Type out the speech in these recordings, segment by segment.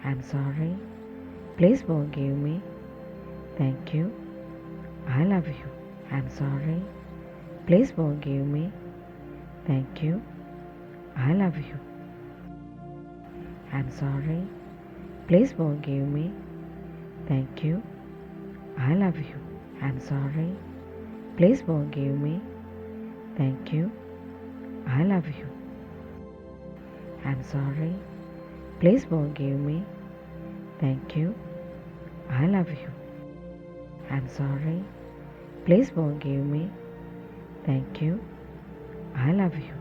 I'm sorry. Please forgive me. Thank you. I love you. I'm sorry. Please forgive me. Thank you. I love you. I'm sorry. Please forgive me. Thank you. I love you. I'm sorry. Please forgive me. Thank you. I love you. I'm sorry. Please forgive me. Thank you. I love you. I'm sorry. Please forgive me. Thank you. I love you.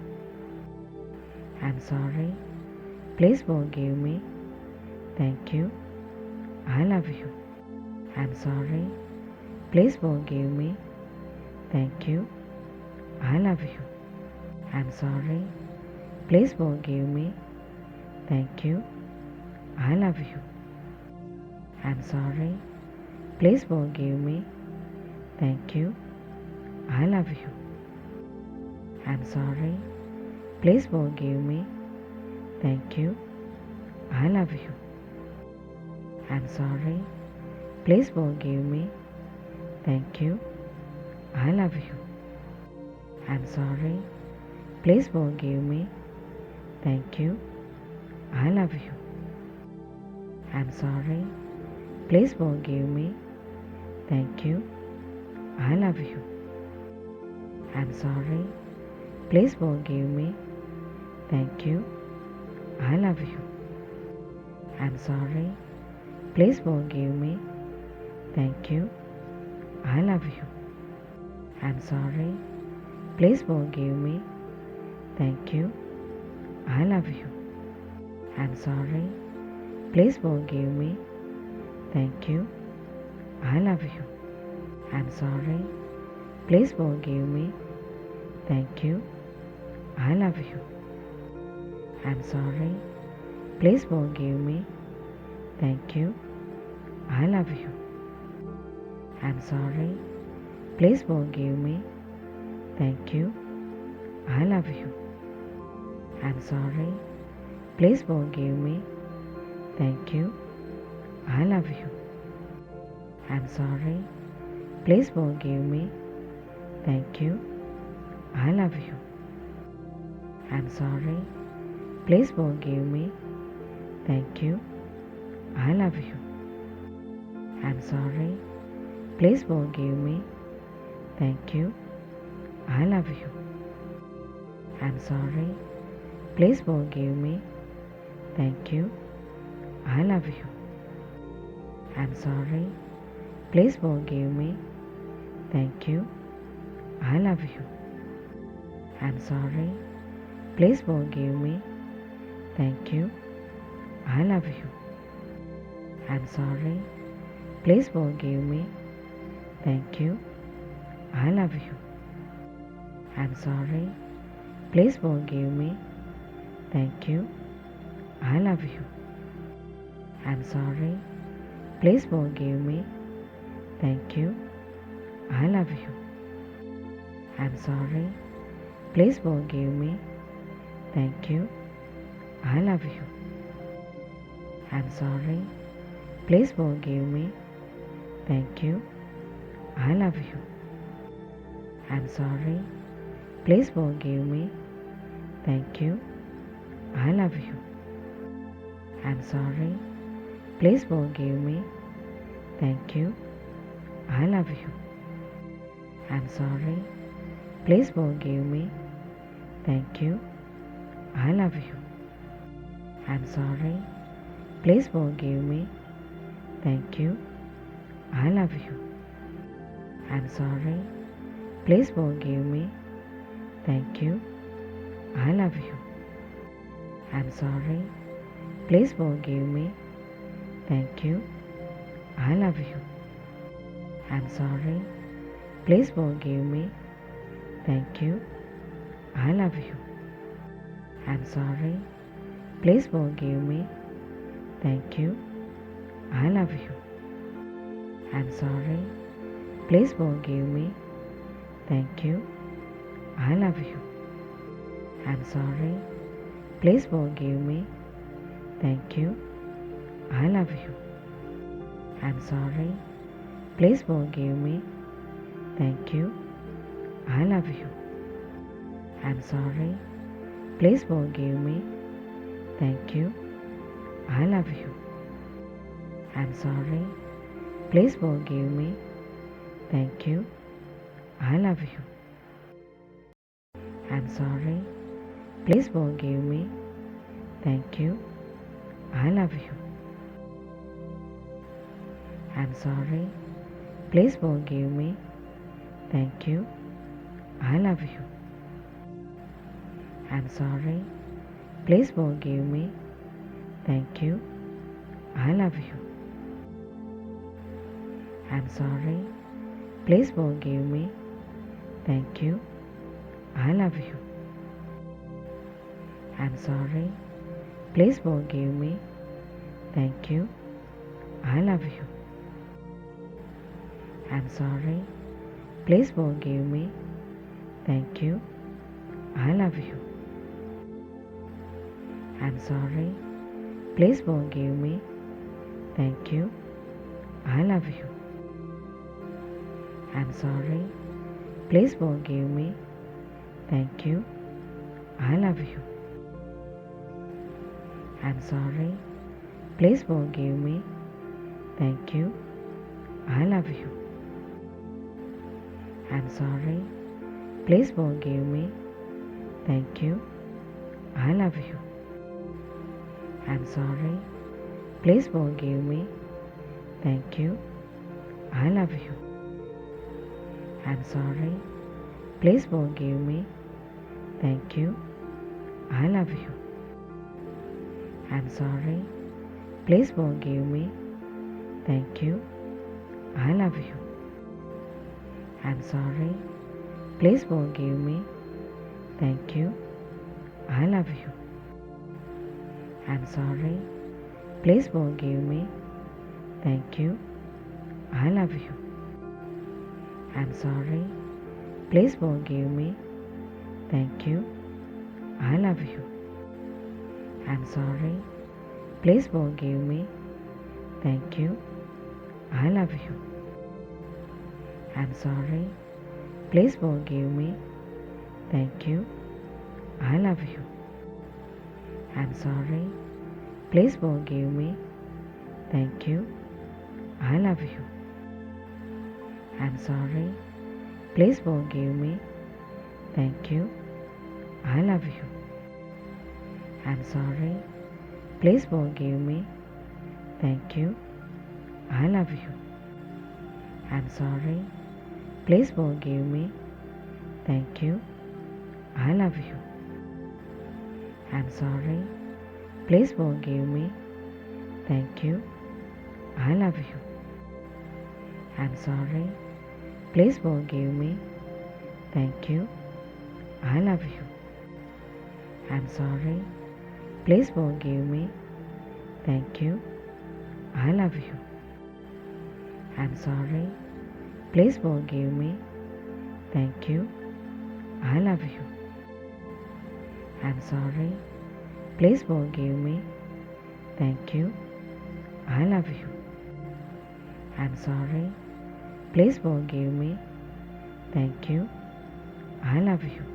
I'm sorry. Please forgive me. Thank you. I love you. I'm sorry. Please forgive me. Thank you. I love you. I'm sorry. Please forgive me. Thank you. I love you. I'm sorry. Please forgive me. Thank you. I love you. I'm sorry. Please forgive me. Thank you. I love you. I'm sorry. Please forgive me. Thank you. I love you. I'm sorry. Please forgive me. Thank you. I love you. I'm sorry. Please forgive me. Thank you. I love you. I'm sorry. Please forgive me. Thank you. I love you. I'm sorry. Please forgive me. Thank you. I love you. I'm sorry. Please forgive me. Thank you. I love you. I'm sorry. Please forgive me. Thank you. I love you. I'm sorry. Please forgive me. Thank you. I love you. I'm sorry. Please forgive me. Thank you. I love you. I'm sorry. Please forgive me. Thank you. I love you. I'm sorry. Please forgive me. Thank you. I love you. I'm sorry. Please forgive me. Thank you. I love you. I'm sorry. Please forgive me. Thank you. I love you. I'm sorry. Please forgive me. Thank you. I love you. I'm sorry. Please forgive me. Thank you. I love you. I'm sorry. Please forgive me. Thank you. I love you. I'm sorry. Please forgive me. Thank you. I love you. I'm sorry. Please forgive me. Thank you. I love you. I'm sorry. Please forgive me. Thank you. I love you. I'm sorry. Please forgive me. Thank you. I love you. I'm sorry. Please forgive me. Thank you. I love you. I'm sorry. Please forgive me. Thank you. I love you. I'm sorry. Please forgive me. Thank you. I love you. I'm sorry. Please forgive me. Thank you. I love you. I'm sorry. Please forgive me. Thank you. I love you. I'm sorry. Please forgive me. Thank you. I love you. I'm sorry. Please forgive me. Thank you. I love you. I'm sorry. Please forgive me. Thank you. I love you. I'm sorry. Please forgive me. Thank you. I love you. I'm sorry. Please forgive me. Thank you. I love you. I'm sorry. Please forgive me. Thank you. I love you. I'm sorry. Please forgive me. Thank you. I love you. I'm sorry. Please forgive me. Thank you. I love you. I'm sorry. Please forgive me. Thank you. I love you. I'm sorry. Please forgive me. Thank you. I love you. I'm sorry. Please forgive me. Thank you. I love you. I'm sorry. Please forgive me. Thank you. I love you. I'm sorry. Please forgive me. Thank you. I love you. I'm sorry. Please forgive me. Thank you. I love you. I'm sorry. Please forgive me. Thank you. I love you. I'm sorry. Please forgive me. Thank you. I love you. I'm sorry. Please forgive me. Thank you. I love you. I'm sorry. Please forgive me. Thank you. I love you. I'm sorry. Please forgive me. Thank you. I love you. I'm sorry. Please forgive me. Thank you. I love you. I'm sorry. Please forgive me. Thank you. I love you. I'm sorry. Please forgive me. Thank you. I love you. I'm sorry. Please forgive me. Thank you. I love you. I'm sorry. Please forgive me. Thank you. I love you. I'm sorry. Please forgive me. Thank you. I love you. I'm sorry. Please forgive me. Thank you. I love you. I'm sorry. Please forgive me. Thank you. I love you. I'm sorry. Please forgive me. Thank you. I love you. I'm sorry. Please forgive me. Thank you. I love you. I'm sorry. Please forgive me. Thank you. I love you. I'm sorry. Please forgive me. Thank you. I love you. I'm sorry. Please forgive me. Thank you. I love you. I'm sorry. Please forgive me. Thank you. I love you. I'm sorry. Please forgive me. Thank you. I love you. I'm sorry. Please forgive me. Thank you. I love you. I'm sorry. Please forgive me. Thank you. I love you. I'm sorry. Please forgive me. Thank you. I love you. I'm sorry. Please forgive me. Thank you. I love you.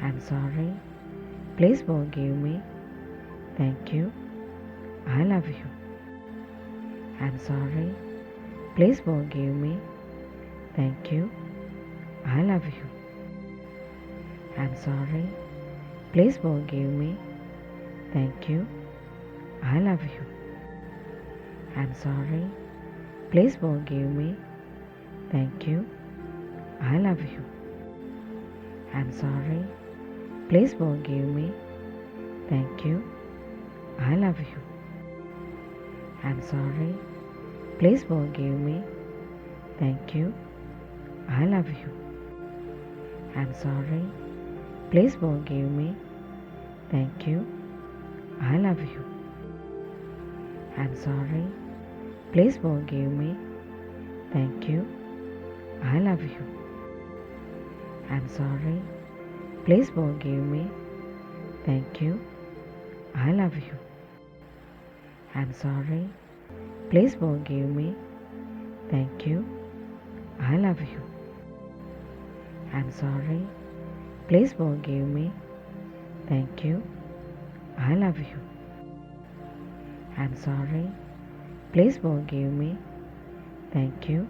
I'm sorry. Please forgive me. Thank you. I love you. I'm sorry. Please forgive me. Thank you. I love you. I'm sorry. Please forgive me. Thank you. I love you. I'm sorry. Please forgive me. Thank you. I love you. I'm sorry. Please forgive me. Thank you. I love you. I'm sorry. Please forgive me. Thank you. I love you. I'm sorry. Please forgive me. Thank you. I love you. I'm sorry. Please forgive me. Thank you. I love you. I'm sorry. Please forgive me. Thank you. I love you. I'm sorry. Please forgive me. Thank you. I love you. I'm sorry. Please forgive me. Thank you. I love you. I'm sorry. Please forgive me. Thank you.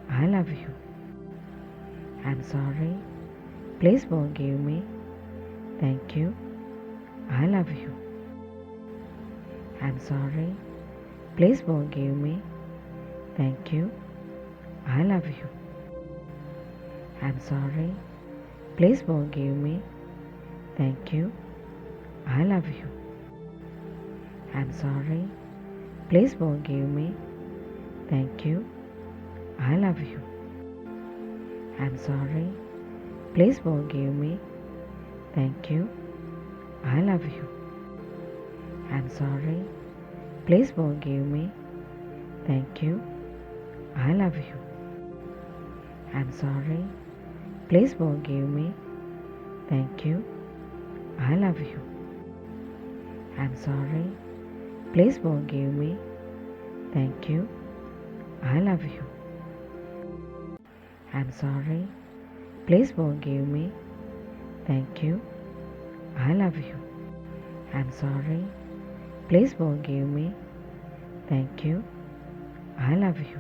I love you. I'm sorry. Please forgive me. Thank you. I love you. I'm sorry. Please forgive me. Thank you. I love you. I'm sorry. Please forgive me. Thank you. I love you. I'm sorry. Please forgive me. Thank you. I love you. I'm sorry. Please forgive me. Thank you. I love you. I'm sorry. Please forgive me. Thank you. I love you. I'm sorry. Please forgive me. Thank you. I love you. I'm sorry. Please forgive me. Thank you. I love you. I'm sorry. Please forgive me. Thank you. I love you. I'm sorry. Please forgive me. Thank you. I love you.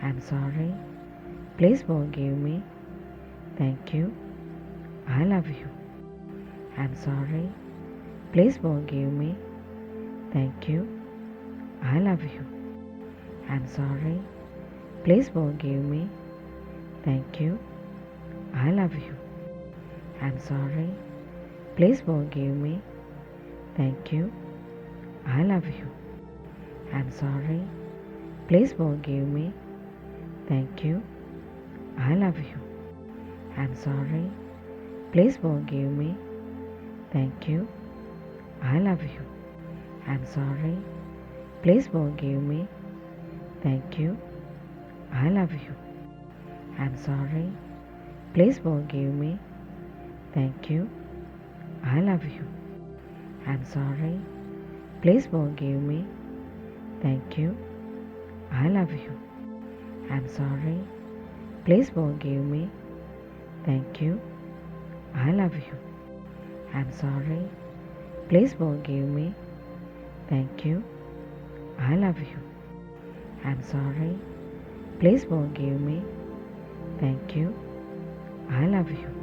I'm sorry. Please forgive me. Thank you. I love you. I'm sorry. Please forgive me. Thank you. I love you. I'm sorry. Please forgive me. Thank you. I love you. I'm sorry. Please forgive me. Thank you. I love you. I'm sorry. Please forgive me. Thank you. I love you. I'm sorry. Please forgive me. Thank you. I love you. I'm sorry. Please forgive me. Thank you. I love you. I'm sorry. Please forgive me. Thank you. I love you. I'm sorry. Please forgive me. Thank you. I love you. I'm sorry. Please forgive me. Thank you. I love you. I'm sorry. Please forgive me. Thank you. I love you. I'm sorry. Please forgive me. Thank you. I love you.